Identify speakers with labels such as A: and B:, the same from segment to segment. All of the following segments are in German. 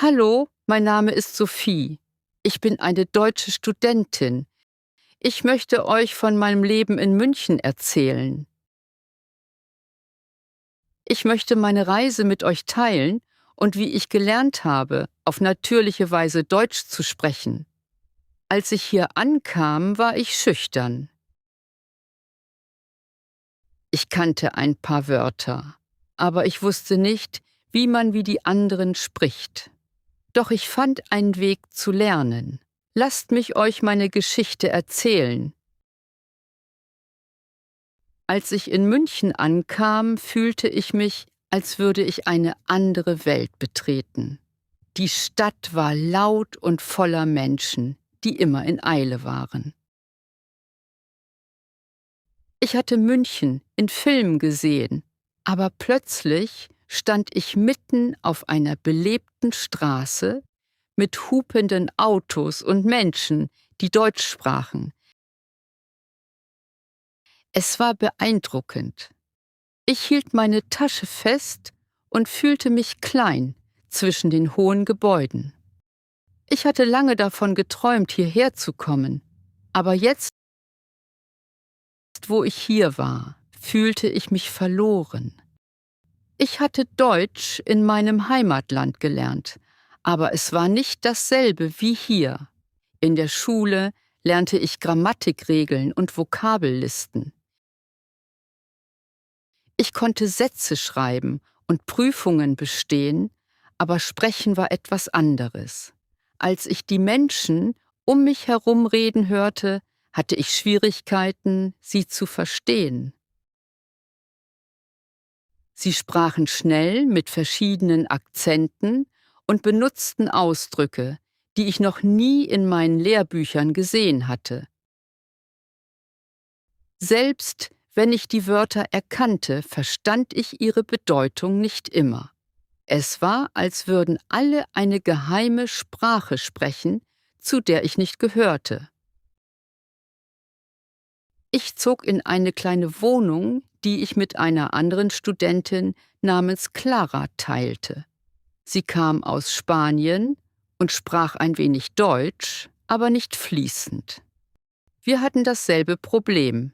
A: Hallo, mein Name ist Sophie. Ich bin eine deutsche Studentin. Ich möchte euch von meinem Leben in München erzählen. Ich möchte meine Reise mit euch teilen und wie ich gelernt habe, auf natürliche Weise Deutsch zu sprechen. Als ich hier ankam, war ich schüchtern. Ich kannte ein paar Wörter, aber ich wusste nicht, wie man wie die anderen spricht. Doch ich fand einen Weg zu lernen. Lasst mich euch meine Geschichte erzählen. Als ich in München ankam, fühlte ich mich, als würde ich eine andere Welt betreten. Die Stadt war laut und voller Menschen, die immer in Eile waren. Ich hatte München in Filmen gesehen, aber plötzlich stand ich mitten auf einer belebten Straße mit hupenden Autos und Menschen, die Deutsch sprachen. Es war beeindruckend. Ich hielt meine Tasche fest und fühlte mich klein zwischen den hohen Gebäuden. Ich hatte lange davon geträumt, hierher zu kommen, aber jetzt, wo ich hier war, fühlte ich mich verloren. Ich hatte Deutsch in meinem Heimatland gelernt, aber es war nicht dasselbe wie hier. In der Schule lernte ich Grammatikregeln und Vokabellisten. Ich konnte Sätze schreiben und Prüfungen bestehen, aber Sprechen war etwas anderes. Als ich die Menschen um mich herum reden hörte, hatte ich Schwierigkeiten, sie zu verstehen. Sie sprachen schnell mit verschiedenen Akzenten und benutzten Ausdrücke, die ich noch nie in meinen Lehrbüchern gesehen hatte. Selbst wenn ich die Wörter erkannte, verstand ich ihre Bedeutung nicht immer. Es war, als würden alle eine geheime Sprache sprechen, zu der ich nicht gehörte. Ich zog in eine kleine Wohnung, die ich mit einer anderen Studentin namens Clara teilte. Sie kam aus Spanien und sprach ein wenig Deutsch, aber nicht fließend. Wir hatten dasselbe Problem.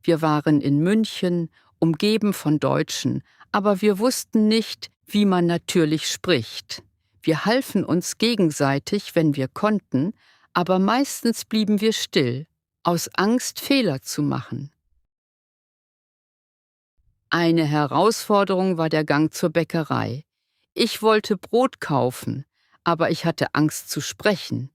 A: Wir waren in München, umgeben von Deutschen, aber wir wussten nicht, wie man natürlich spricht. Wir halfen uns gegenseitig, wenn wir konnten, aber meistens blieben wir still, aus Angst, Fehler zu machen. Eine Herausforderung war der Gang zur Bäckerei. Ich wollte Brot kaufen, aber ich hatte Angst zu sprechen.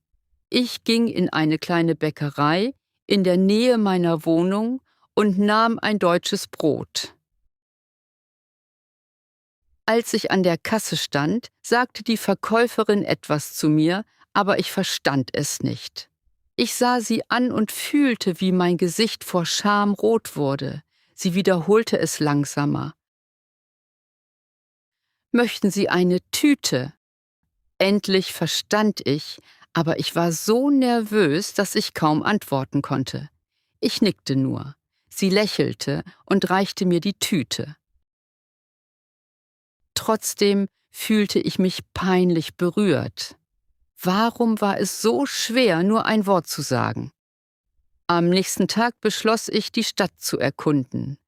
A: Ich ging in eine kleine Bäckerei in der Nähe meiner Wohnung und nahm ein deutsches Brot. Als ich an der Kasse stand, sagte die Verkäuferin etwas zu mir, aber ich verstand es nicht. Ich sah sie an und fühlte, wie mein Gesicht vor Scham rot wurde. Sie wiederholte es langsamer. »Möchten Sie eine Tüte?« Endlich verstand ich, aber ich war so nervös, dass ich kaum antworten konnte. Ich nickte nur. Sie lächelte und reichte mir die Tüte. Trotzdem fühlte ich mich peinlich berührt. Warum war es so schwer, nur ein Wort zu sagen? Am nächsten Tag beschloss ich, die Stadt zu erkunden.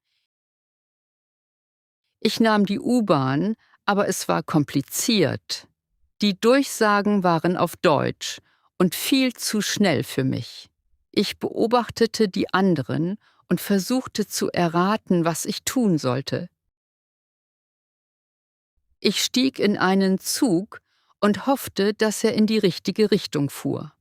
A: Ich nahm die U-Bahn, aber es war kompliziert. Die Durchsagen waren auf Deutsch und viel zu schnell für mich. Ich beobachtete die anderen und versuchte zu erraten, was ich tun sollte. Ich stieg in einen Zug und hoffte, dass er in die richtige Richtung fuhr.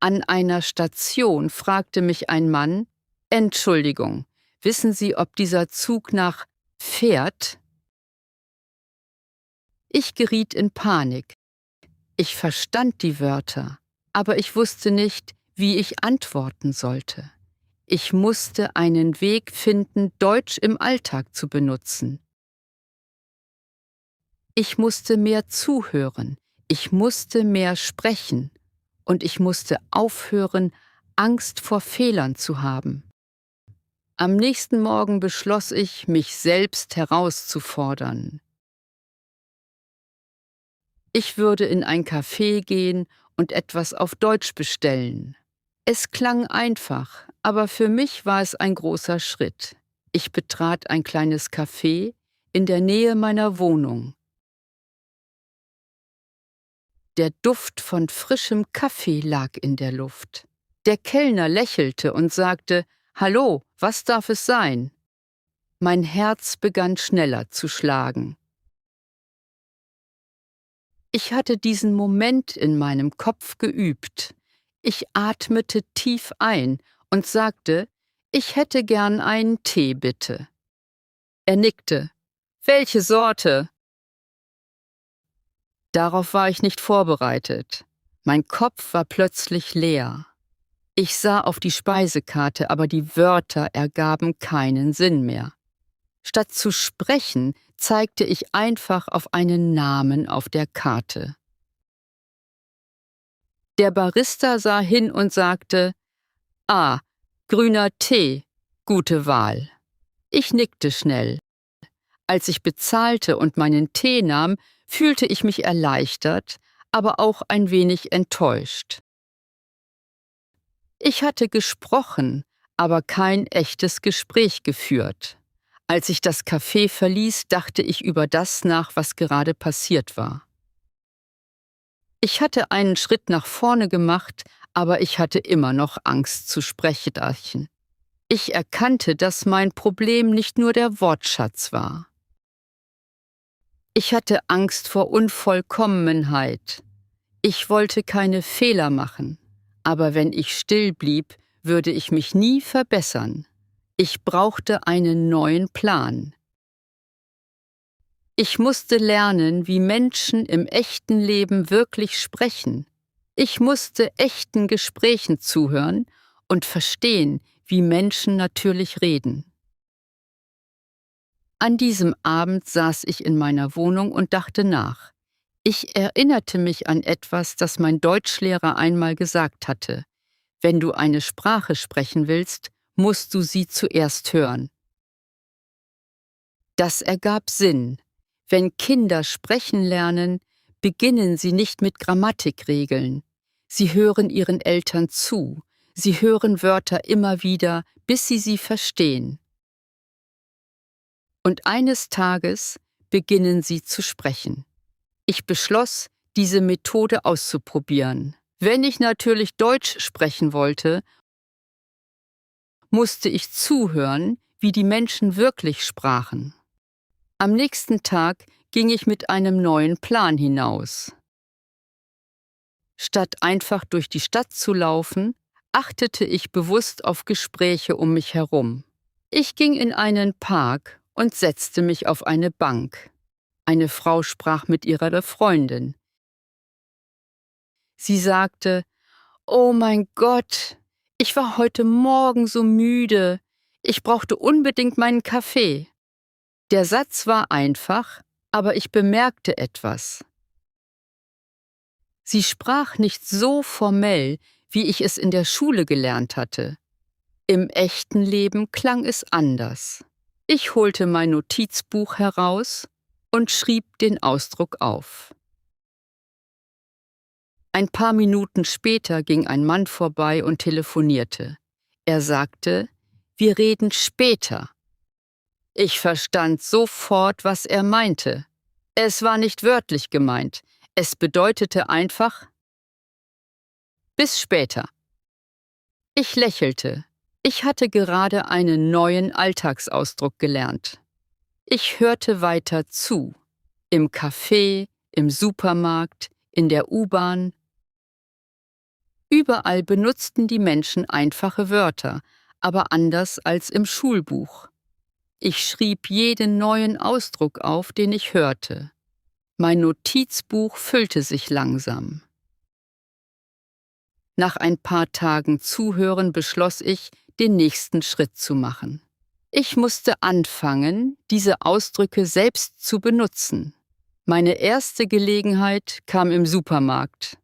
A: An einer Station fragte mich ein Mann: »Entschuldigung, wissen Sie, ob dieser Zug nach fährt?« Ich geriet in Panik. Ich verstand die Wörter, aber ich wusste nicht, wie ich antworten sollte. Ich musste einen Weg finden, Deutsch im Alltag zu benutzen. Ich musste mehr zuhören, ich musste mehr sprechen und ich musste aufhören, Angst vor Fehlern zu haben. Am nächsten Morgen beschloss ich, mich selbst herauszufordern. Ich würde in ein Café gehen und etwas auf Deutsch bestellen. Es klang einfach, aber für mich war es ein großer Schritt. Ich betrat ein kleines Café in der Nähe meiner Wohnung. Der Duft von frischem Kaffee lag in der Luft. Der Kellner lächelte und sagte: »Hallo, was darf es sein?« Mein Herz begann schneller zu schlagen. Ich hatte diesen Moment in meinem Kopf geübt. Ich atmete tief ein und sagte: »Ich hätte gern einen Tee, bitte.« Er nickte. »Welche Sorte?« Darauf war ich nicht vorbereitet. Mein Kopf war plötzlich leer. Ich sah auf die Speisekarte, aber die Wörter ergaben keinen Sinn mehr. Statt zu sprechen, zeigte ich einfach auf einen Namen auf der Karte. Der Barista sah hin und sagte: »Ah, grüner Tee, gute Wahl.« Ich nickte schnell. Als ich bezahlte und meinen Tee nahm, fühlte ich mich erleichtert, aber auch ein wenig enttäuscht. Ich hatte gesprochen, aber kein echtes Gespräch geführt. Als ich das Café verließ, dachte ich über das nach, was gerade passiert war. Ich hatte einen Schritt nach vorne gemacht, aber ich hatte immer noch Angst zu sprechen. Ich erkannte, dass mein Problem nicht nur der Wortschatz war. Ich hatte Angst vor Unvollkommenheit. Ich wollte keine Fehler machen, aber wenn ich still blieb, würde ich mich nie verbessern. Ich brauchte einen neuen Plan. Ich musste lernen, wie Menschen im echten Leben wirklich sprechen. Ich musste echten Gesprächen zuhören und verstehen, wie Menschen natürlich reden. An diesem Abend saß ich in meiner Wohnung und dachte nach. Ich erinnerte mich an etwas, das mein Deutschlehrer einmal gesagt hatte. Wenn du eine Sprache sprechen willst, musst du sie zuerst hören. Das ergab Sinn. Wenn Kinder sprechen lernen, beginnen sie nicht mit Grammatikregeln. Sie hören ihren Eltern zu. Sie hören Wörter immer wieder, bis sie verstehen. Und eines Tages beginnen sie zu sprechen. Ich beschloss, diese Methode auszuprobieren. Wenn ich natürlich Deutsch sprechen wollte, musste ich zuhören, wie die Menschen wirklich sprachen. Am nächsten Tag ging ich mit einem neuen Plan hinaus. Statt einfach durch die Stadt zu laufen, achtete ich bewusst auf Gespräche um mich herum. Ich ging in einen Park und setzte mich auf eine Bank. Eine Frau sprach mit ihrer Freundin. Sie sagte: »Oh mein Gott, ich war heute Morgen so müde. Ich brauchte unbedingt meinen Kaffee.« Der Satz war einfach, aber ich bemerkte etwas. Sie sprach nicht so formell, wie ich es in der Schule gelernt hatte. Im echten Leben klang es anders. Ich holte mein Notizbuch heraus und schrieb den Ausdruck auf. Ein paar Minuten später ging ein Mann vorbei und telefonierte. Er sagte: »Wir reden später.« Ich verstand sofort, was er meinte. Es war nicht wörtlich gemeint. Es bedeutete einfach: bis später. Ich lächelte. Ich hatte gerade einen neuen Alltagsausdruck gelernt. Ich hörte weiter zu. Im Café, im Supermarkt, in der U-Bahn. Überall benutzten die Menschen einfache Wörter, aber anders als im Schulbuch. Ich schrieb jeden neuen Ausdruck auf, den ich hörte. Mein Notizbuch füllte sich langsam. Nach ein paar Tagen Zuhören beschloss ich, den nächsten Schritt zu machen. Ich musste anfangen, diese Ausdrücke selbst zu benutzen. Meine erste Gelegenheit kam im Supermarkt.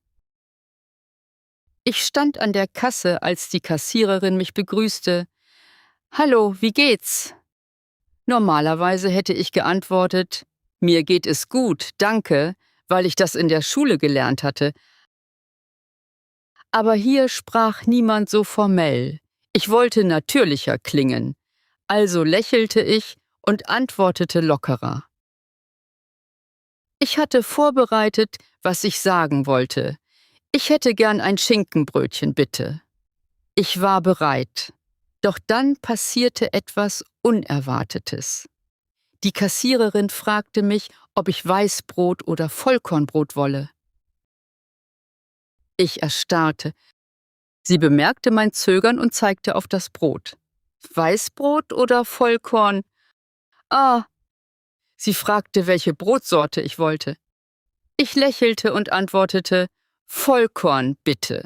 A: Ich stand an der Kasse, als die Kassiererin mich begrüßte. »Hallo, wie geht's?« Normalerweise hätte ich geantwortet: »Mir geht es gut, danke«, weil ich das in der Schule gelernt hatte. Aber hier sprach niemand so formell. Ich wollte natürlicher klingen. Also lächelte ich und antwortete lockerer. Ich hatte vorbereitet, was ich sagen wollte. Ich hätte gern ein Schinkenbrötchen, bitte. Ich war bereit. Doch dann passierte etwas Unerwartetes. Die Kassiererin fragte mich, ob ich Weißbrot oder Vollkornbrot wolle. Ich erstarrte. Sie bemerkte mein Zögern und zeigte auf das Brot. Weißbrot oder Vollkorn? Ah, sie fragte, welche Brotsorte ich wollte. Ich lächelte und antwortete, Vollkorn, bitte.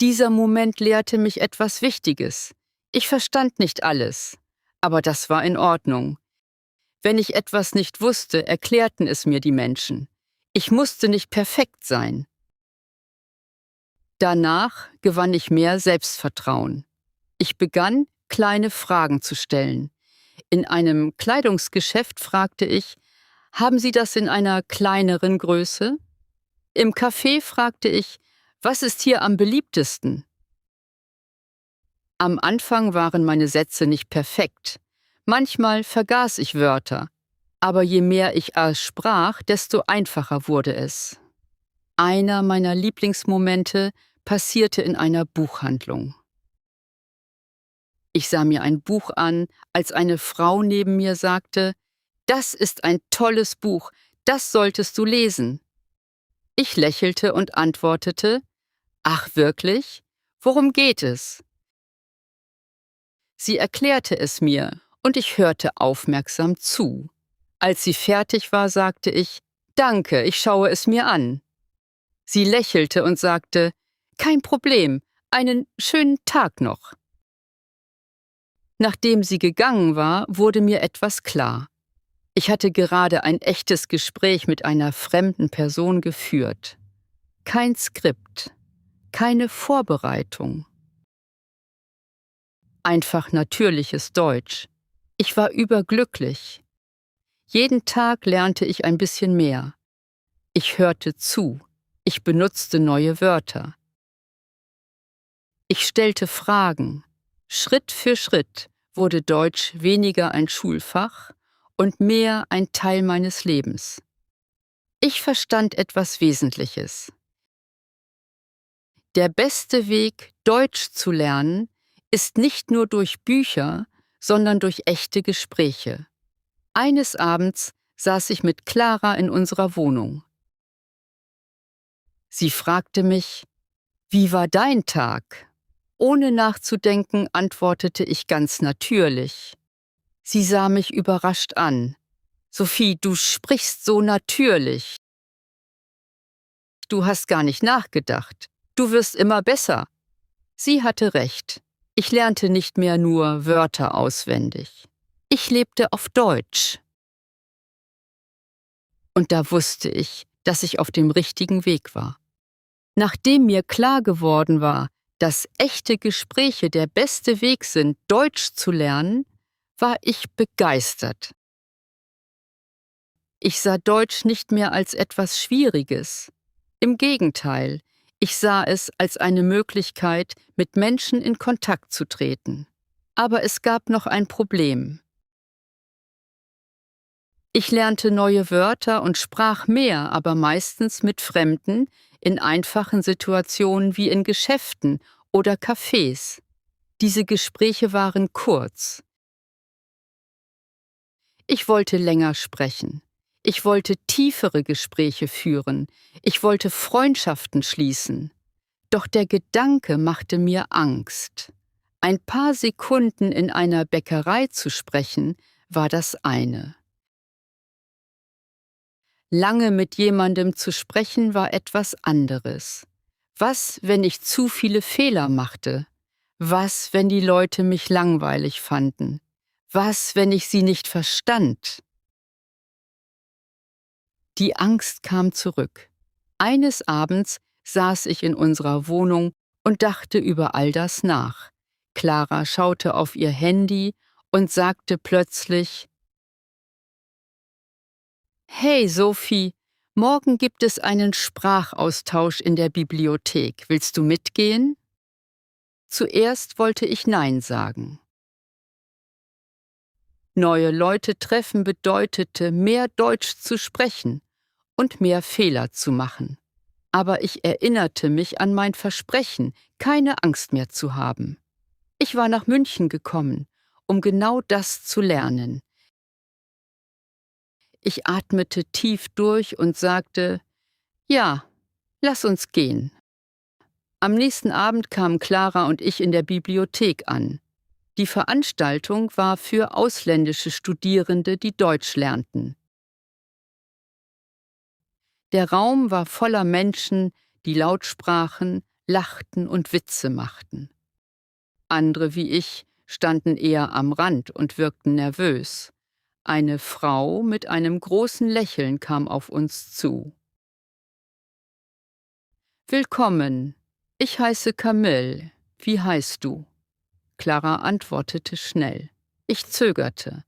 A: Dieser Moment lehrte mich etwas Wichtiges. Ich verstand nicht alles, aber das war in Ordnung. Wenn ich etwas nicht wusste, erklärten es mir die Menschen. Ich musste nicht perfekt sein. Danach gewann ich mehr Selbstvertrauen. Ich begann, kleine Fragen zu stellen. In einem Kleidungsgeschäft fragte ich, haben Sie das in einer kleineren Größe? Im Café fragte ich, was ist hier am beliebtesten? Am Anfang waren meine Sätze nicht perfekt. Manchmal vergaß ich Wörter. Aber je mehr ich sprach, desto einfacher wurde es. Einer meiner Lieblingsmomente passierte in einer Buchhandlung. Ich sah mir ein Buch an, als eine Frau neben mir sagte, das ist ein tolles Buch, das solltest du lesen. Ich lächelte und antwortete, ach wirklich? Worum geht es? Sie erklärte es mir und ich hörte aufmerksam zu. Als sie fertig war, sagte ich, danke, ich schaue es mir an. Sie lächelte und sagte, kein Problem, einen schönen Tag noch. Nachdem sie gegangen war, wurde mir etwas klar. Ich hatte gerade ein echtes Gespräch mit einer fremden Person geführt. Kein Skript, keine Vorbereitung. Einfach natürliches Deutsch. Ich war überglücklich. Jeden Tag lernte ich ein bisschen mehr. Ich hörte zu. Ich benutzte neue Wörter. Ich stellte Fragen. Schritt für Schritt wurde Deutsch weniger ein Schulfach und mehr ein Teil meines Lebens. Ich verstand etwas Wesentliches. Der beste Weg, Deutsch zu lernen, ist nicht nur durch Bücher, sondern durch echte Gespräche. Eines Abends saß ich mit Clara in unserer Wohnung. Sie fragte mich, wie war dein Tag? Ohne nachzudenken, antwortete ich ganz natürlich. Sie sah mich überrascht an. Sophie, du sprichst so natürlich. Du hast gar nicht nachgedacht. Du wirst immer besser. Sie hatte recht. Ich lernte nicht mehr nur Wörter auswendig. Ich lebte auf Deutsch. Und da wusste ich, dass ich auf dem richtigen Weg war. Nachdem mir klar geworden war, dass echte Gespräche der beste Weg sind, Deutsch zu lernen, war ich begeistert. Ich sah Deutsch nicht mehr als etwas Schwieriges. Im Gegenteil, ich sah es als eine Möglichkeit, mit Menschen in Kontakt zu treten. Aber es gab noch ein Problem. Ich lernte neue Wörter und sprach mehr, aber meistens mit Fremden, in einfachen Situationen wie in Geschäften oder Cafés. Diese Gespräche waren kurz. Ich wollte länger sprechen. Ich wollte tiefere Gespräche führen. Ich wollte Freundschaften schließen. Doch der Gedanke machte mir Angst. Ein paar Sekunden in einer Bäckerei zu sprechen, war das eine. Lange mit jemandem zu sprechen war etwas anderes. Was, wenn ich zu viele Fehler machte? Was, wenn die Leute mich langweilig fanden? Was, wenn ich sie nicht verstand? Die Angst kam zurück. Eines Abends saß ich in unserer Wohnung und dachte über all das nach. Clara schaute auf ihr Handy und sagte plötzlich, Hey Sophie, morgen gibt es einen Sprachaustausch in der Bibliothek. Willst du mitgehen? Zuerst wollte ich Nein sagen. Neue Leute treffen bedeutete, mehr Deutsch zu sprechen und mehr Fehler zu machen. Aber ich erinnerte mich an mein Versprechen, keine Angst mehr zu haben. Ich war nach München gekommen, um genau das zu lernen. Ich atmete tief durch und sagte, ja, lass uns gehen. Am nächsten Abend kamen Clara und ich in der Bibliothek an. Die Veranstaltung war für ausländische Studierende, die Deutsch lernten. Der Raum war voller Menschen, die laut sprachen, lachten und Witze machten. Andere wie ich standen eher am Rand und wirkten nervös. Eine Frau mit einem großen Lächeln kam auf uns zu. Willkommen, ich heiße Camille. Wie heißt du? Clara antwortete schnell. Ich zögerte.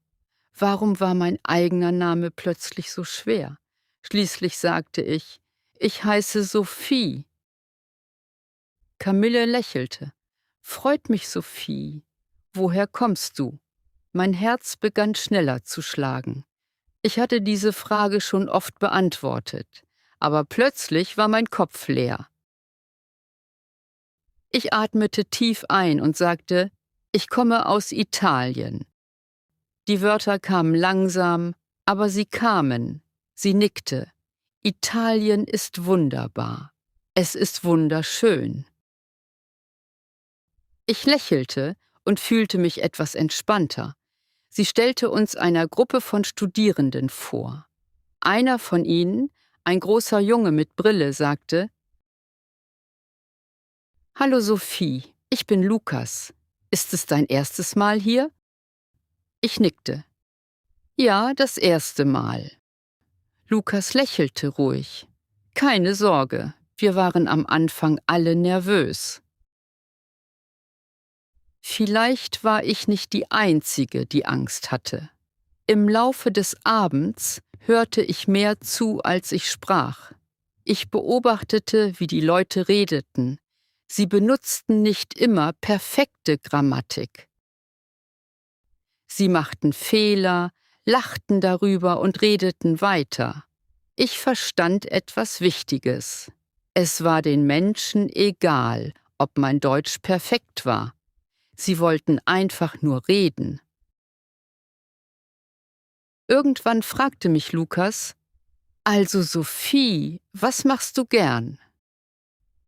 A: Warum war mein eigener Name plötzlich so schwer? Schließlich sagte ich heiße Sophie. Camille lächelte. Freut mich, Sophie. Woher kommst du? Mein Herz begann schneller zu schlagen. Ich hatte diese Frage schon oft beantwortet, aber plötzlich war mein Kopf leer. Ich atmete tief ein und sagte, ich komme aus Italien. Die Wörter kamen langsam, aber sie kamen. Sie nickte. Italien ist wunderbar. Es ist wunderschön. Ich lächelte und fühlte mich etwas entspannter. Sie stellte uns einer Gruppe von Studierenden vor. Einer von ihnen, ein großer Junge mit Brille, sagte, Hallo Sophie, ich bin Lukas. Ist es dein erstes Mal hier? Ich nickte. Ja, das erste Mal. Lukas lächelte ruhig. Keine Sorge, wir waren am Anfang alle nervös. Vielleicht war ich nicht die Einzige, die Angst hatte. Im Laufe des Abends hörte ich mehr zu, als ich sprach. Ich beobachtete, wie die Leute redeten. Sie benutzten nicht immer perfekte Grammatik. Sie machten Fehler, lachten darüber und redeten weiter. Ich verstand etwas Wichtiges. Es war den Menschen egal, ob mein Deutsch perfekt war. Sie wollten einfach nur reden. Irgendwann fragte mich Lukas, also Sophie, was machst du gern?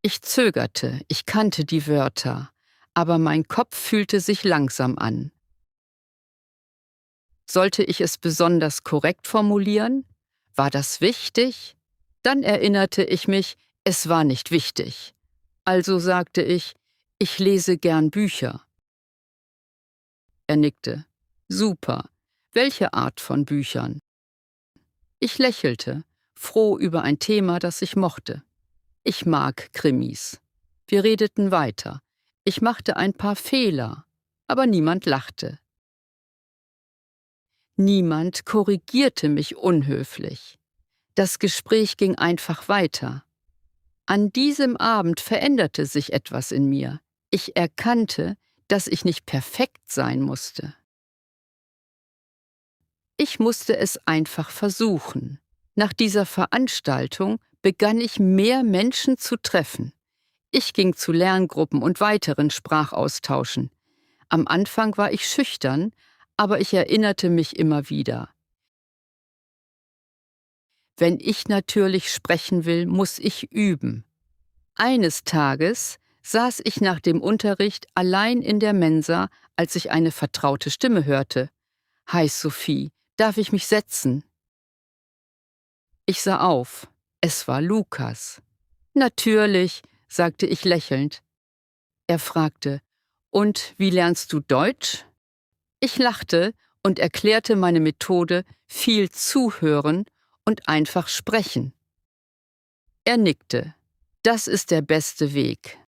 A: Ich zögerte, ich kannte die Wörter, aber mein Kopf fühlte sich langsam an. Sollte ich es besonders korrekt formulieren? War das wichtig? Dann erinnerte ich mich, es war nicht wichtig. Also sagte ich lese gern Bücher. Er nickte. Super. Welche Art von Büchern? Ich lächelte, froh über ein Thema, das ich mochte. Ich mag Krimis. Wir redeten weiter. Ich machte ein paar Fehler, aber niemand lachte. Niemand korrigierte mich unhöflich. Das Gespräch ging einfach weiter. An diesem Abend veränderte sich etwas in mir. Ich erkannte, dass ich nicht perfekt sein musste. Ich musste es einfach versuchen. Nach dieser Veranstaltung begann ich mehr Menschen zu treffen. Ich ging zu Lerngruppen und weiteren Sprachaustauschen. Am Anfang war ich schüchtern, aber ich erinnerte mich immer wieder. Wenn ich natürlich sprechen will, muss ich üben. Eines Tages saß ich nach dem Unterricht allein in der Mensa, als ich eine vertraute Stimme hörte. »Hi Sophie, darf ich mich setzen?« Ich sah auf. Es war Lukas. »Natürlich«, sagte ich lächelnd. Er fragte, »Und wie lernst du Deutsch?« Ich lachte und erklärte meine Methode, viel zuhören und einfach sprechen. Er nickte. Das ist der beste Weg.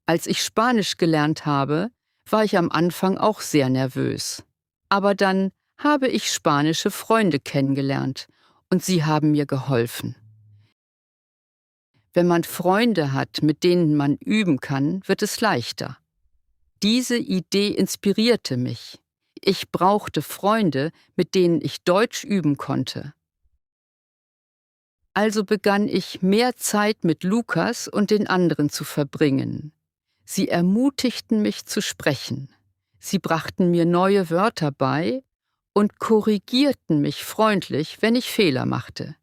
A: Als ich Spanisch gelernt habe, war ich am Anfang auch sehr nervös. Aber dann habe ich spanische Freunde kennengelernt und sie haben mir geholfen. Wenn man Freunde hat, mit denen man üben kann, wird es leichter. Diese Idee inspirierte mich. Ich brauchte Freunde, mit denen ich Deutsch üben konnte. Also begann ich, mehr Zeit mit Lukas und den anderen zu verbringen. Sie ermutigten mich zu sprechen. Sie brachten mir neue Wörter bei und korrigierten mich freundlich, wenn ich Fehler machte.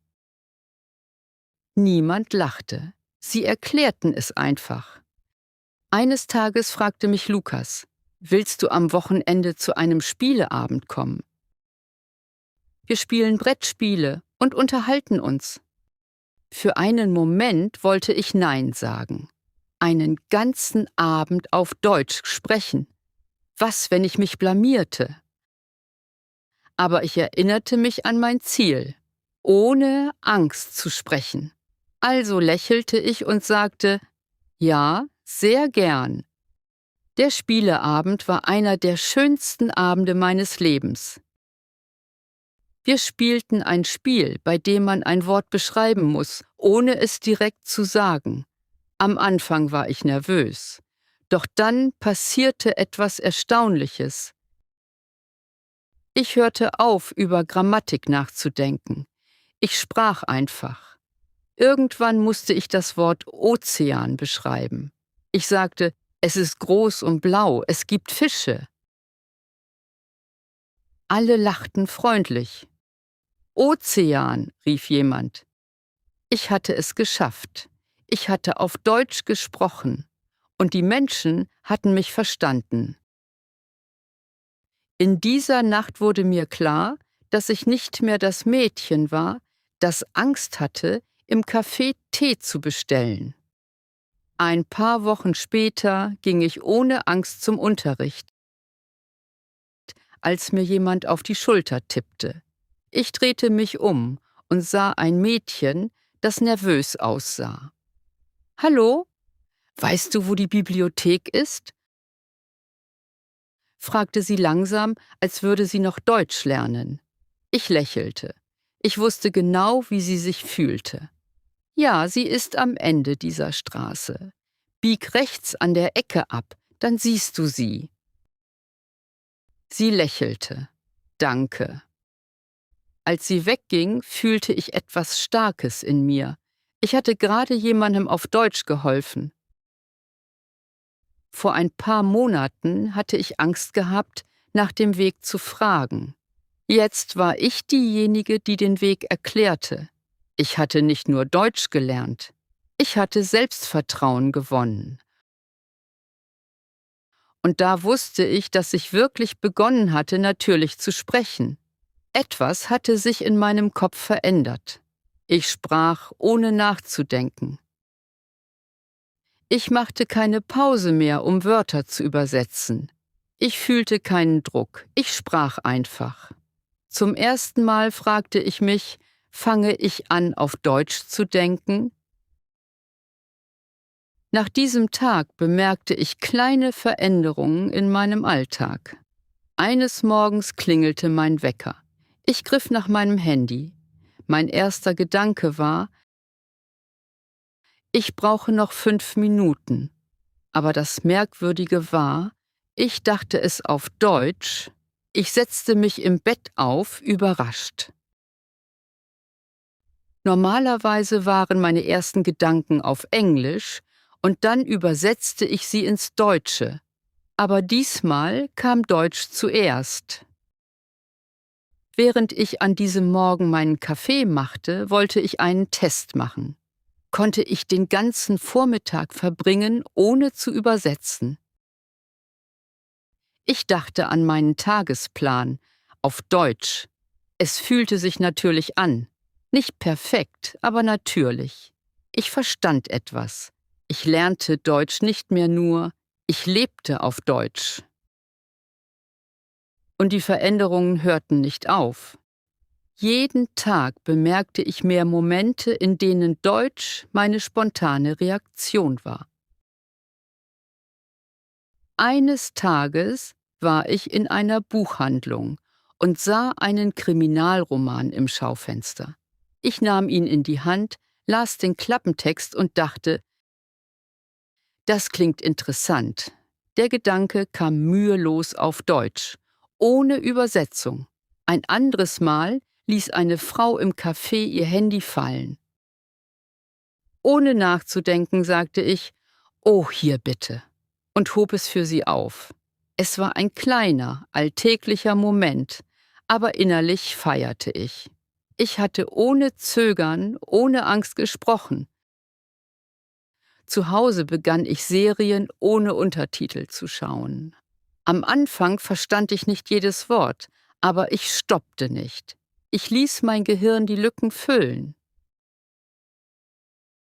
A: Niemand lachte. Sie erklärten es einfach. Eines Tages fragte mich Lukas: „Willst du am Wochenende zu einem Spieleabend kommen? Wir spielen Brettspiele und unterhalten uns." Für einen Moment wollte ich Nein sagen. Einen ganzen Abend auf Deutsch sprechen. Was, wenn ich mich blamierte? Aber ich erinnerte mich an mein Ziel: ohne Angst zu sprechen. Also lächelte ich und sagte: „Ja, sehr gern." Der Spieleabend war einer der schönsten Abende meines Lebens. Wir spielten ein Spiel, bei dem man ein Wort beschreiben muss, ohne es direkt zu sagen. Am Anfang war ich nervös. Doch dann passierte etwas Erstaunliches. Ich hörte auf, über Grammatik nachzudenken. Ich sprach einfach. Irgendwann musste ich das Wort Ozean beschreiben. Ich sagte: „Es ist groß und blau, es gibt Fische." Alle lachten freundlich. „Ozean", rief jemand. Ich hatte es geschafft. Ich hatte auf Deutsch gesprochen. Und die Menschen hatten mich verstanden. In dieser Nacht wurde mir klar, dass ich nicht mehr das Mädchen war, das Angst hatte, im Café Tee zu bestellen. Ein paar Wochen später ging ich ohne Angst zum Unterricht, als mir jemand auf die Schulter tippte. Ich drehte mich um und sah ein Mädchen, das nervös aussah. „Hallo, weißt du, wo die Bibliothek ist?" fragte sie langsam, als würde sie noch Deutsch lernen. Ich lächelte. Ich wusste genau, wie sie sich fühlte. „Ja, sie ist am Ende dieser Straße. Bieg rechts an der Ecke ab, dann siehst du sie." Sie lächelte. „Danke." Als sie wegging, fühlte ich etwas Starkes in mir. Ich hatte gerade jemandem auf Deutsch geholfen. Vor ein paar Monaten hatte ich Angst gehabt, nach dem Weg zu fragen. Jetzt war ich diejenige, die den Weg erklärte. Ich hatte nicht nur Deutsch gelernt, ich hatte Selbstvertrauen gewonnen. Und da wusste ich, dass ich wirklich begonnen hatte, natürlich zu sprechen. Etwas hatte sich in meinem Kopf verändert. Ich sprach, ohne nachzudenken. Ich machte keine Pause mehr, um Wörter zu übersetzen. Ich fühlte keinen Druck, ich sprach einfach. Zum ersten Mal fragte ich mich: Fange ich an, auf Deutsch zu denken? Nach diesem Tag bemerkte ich kleine Veränderungen in meinem Alltag. Eines Morgens klingelte mein Wecker. Ich griff nach meinem Handy. Mein erster Gedanke war: Ich brauche noch 5 Minuten. Aber das Merkwürdige war, ich dachte es auf Deutsch. Ich setzte mich im Bett auf, überrascht. Normalerweise waren meine ersten Gedanken auf Englisch und dann übersetzte ich sie ins Deutsche. Aber diesmal kam Deutsch zuerst. Während ich an diesem Morgen meinen Kaffee machte, wollte ich einen Test machen. Konnte ich den ganzen Vormittag verbringen, ohne zu übersetzen? Ich dachte an meinen Tagesplan, auf Deutsch. Es fühlte sich natürlich an. Nicht perfekt, aber natürlich. Ich verstand etwas. Ich lernte Deutsch nicht mehr nur, ich lebte auf Deutsch. Und die Veränderungen hörten nicht auf. Jeden Tag bemerkte ich mehr Momente, in denen Deutsch meine spontane Reaktion war. Eines Tages war ich in einer Buchhandlung und sah einen Kriminalroman im Schaufenster. Ich nahm ihn in die Hand, las den Klappentext und dachte, das klingt interessant. Der Gedanke kam mühelos auf Deutsch, ohne Übersetzung. Ein anderes Mal ließ eine Frau im Café ihr Handy fallen. Ohne nachzudenken sagte ich, »Oh, hier bitte«, und hob es für sie auf. Es war ein kleiner, alltäglicher Moment, aber innerlich feierte ich. Ich hatte ohne Zögern, ohne Angst gesprochen. Zu Hause begann ich Serien ohne Untertitel zu schauen. Am Anfang verstand ich nicht jedes Wort, aber ich stoppte nicht. Ich ließ mein Gehirn die Lücken füllen.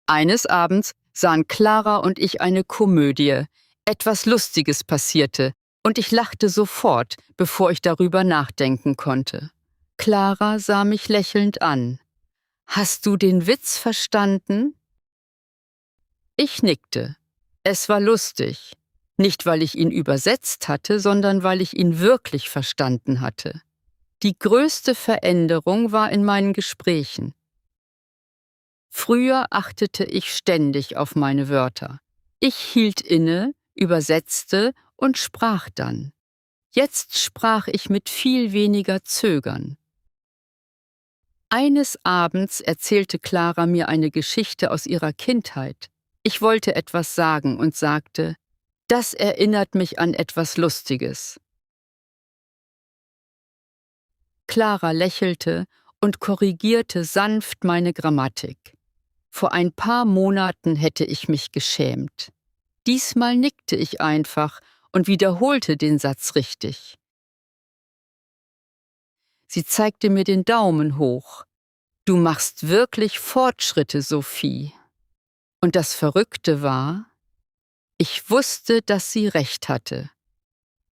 A: Eines Abends sahen Clara und ich eine Komödie. Etwas Lustiges passierte, und ich lachte sofort, bevor ich darüber nachdenken konnte. Clara sah mich lächelnd an. »Hast du den Witz verstanden?« Ich nickte. Es war lustig. Nicht, weil ich ihn übersetzt hatte, sondern weil ich ihn wirklich verstanden hatte. Die größte Veränderung war in meinen Gesprächen. Früher achtete ich ständig auf meine Wörter. Ich hielt inne, übersetzte und sprach dann. Jetzt sprach ich mit viel weniger Zögern. Eines Abends erzählte Clara mir eine Geschichte aus ihrer Kindheit. Ich wollte etwas sagen und sagte, das erinnert mich an etwas Lustiges. Clara lächelte und korrigierte sanft meine Grammatik. Vor ein paar Monaten hätte ich mich geschämt. Diesmal nickte ich einfach und wiederholte den Satz richtig. Sie zeigte mir den Daumen hoch. Du machst wirklich Fortschritte, Sophie. Und das Verrückte war, ich wusste, dass sie recht hatte.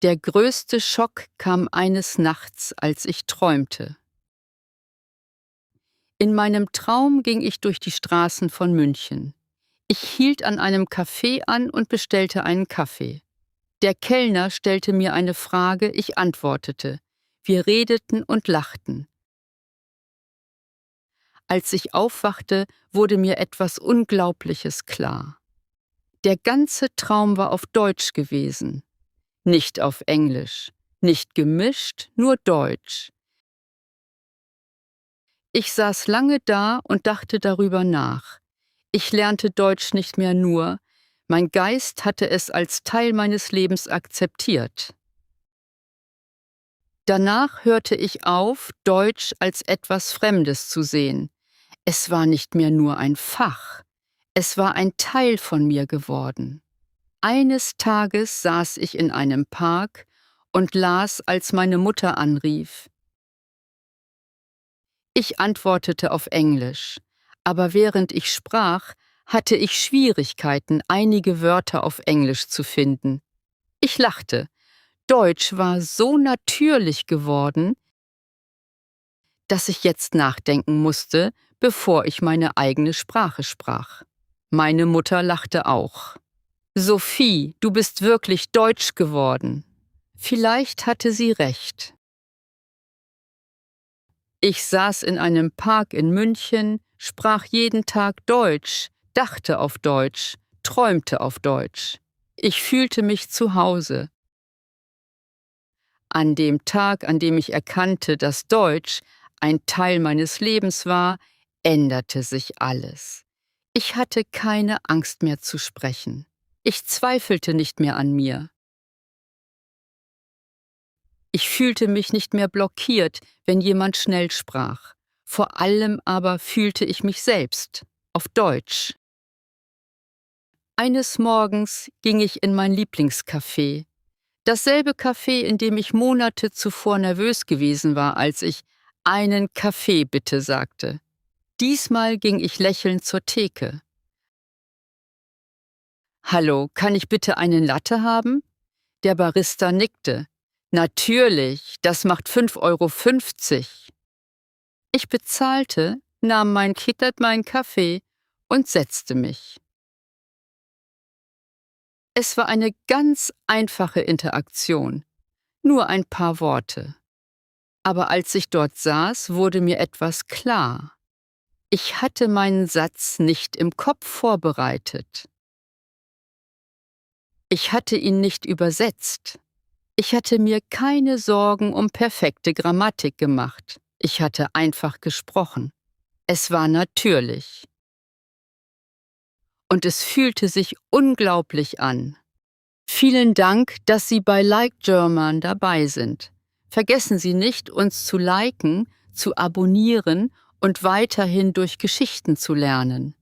A: Der größte Schock kam eines Nachts, als ich träumte. In meinem Traum ging ich durch die Straßen von München. Ich hielt an einem Café an und bestellte einen Kaffee. Der Kellner stellte mir eine Frage, ich antwortete. Wir redeten und lachten. Als ich aufwachte, wurde mir etwas Unglaubliches klar. Der ganze Traum war auf Deutsch gewesen, nicht auf Englisch, nicht gemischt, nur Deutsch. Ich saß lange da und dachte darüber nach. Ich lernte Deutsch nicht mehr nur, mein Geist hatte es als Teil meines Lebens akzeptiert. Danach hörte ich auf, Deutsch als etwas Fremdes zu sehen. Es war nicht mehr nur ein Fach, es war ein Teil von mir geworden. Eines Tages saß ich in einem Park und las, als meine Mutter anrief. Ich antwortete auf Englisch, aber während ich sprach, hatte ich Schwierigkeiten, einige Wörter auf Englisch zu finden. Ich lachte. Deutsch war so natürlich geworden, dass ich jetzt nachdenken musste, bevor ich meine eigene Sprache sprach. Meine Mutter lachte auch. Sophie, du bist wirklich deutsch geworden. Vielleicht hatte sie recht. Ich saß in einem Park in München, sprach jeden Tag Deutsch, dachte auf Deutsch, träumte auf Deutsch. Ich fühlte mich zu Hause. An dem Tag, an dem ich erkannte, dass Deutsch ein Teil meines Lebens war, änderte sich alles. Ich hatte keine Angst mehr zu sprechen. Ich zweifelte nicht mehr an mir. Ich fühlte mich nicht mehr blockiert, wenn jemand schnell sprach. Vor allem aber fühlte ich mich selbst, auf Deutsch. Eines Morgens ging ich in mein Lieblingscafé. Dasselbe Café, in dem ich Monate zuvor nervös gewesen war, als ich »einen Kaffee bitte« sagte. Diesmal ging ich lächelnd zur Theke. »Hallo, kann ich bitte einen Latte haben?« Der Barista nickte. »Natürlich, das macht 5,50 €. Ich bezahlte, nahm mein Kittert meinen Kaffee und setzte mich. Es war eine ganz einfache Interaktion, nur ein paar Worte. Aber als ich dort saß, wurde mir etwas klar. Ich hatte meinen Satz nicht im Kopf vorbereitet. Ich hatte ihn nicht übersetzt. Ich hatte mir keine Sorgen um perfekte Grammatik gemacht. Ich hatte einfach gesprochen. Es war natürlich. Und es fühlte sich unglaublich an. Vielen Dank, dass Sie bei Like German dabei sind. Vergessen Sie nicht, uns zu liken, zu abonnieren und weiterhin durch Geschichten zu lernen.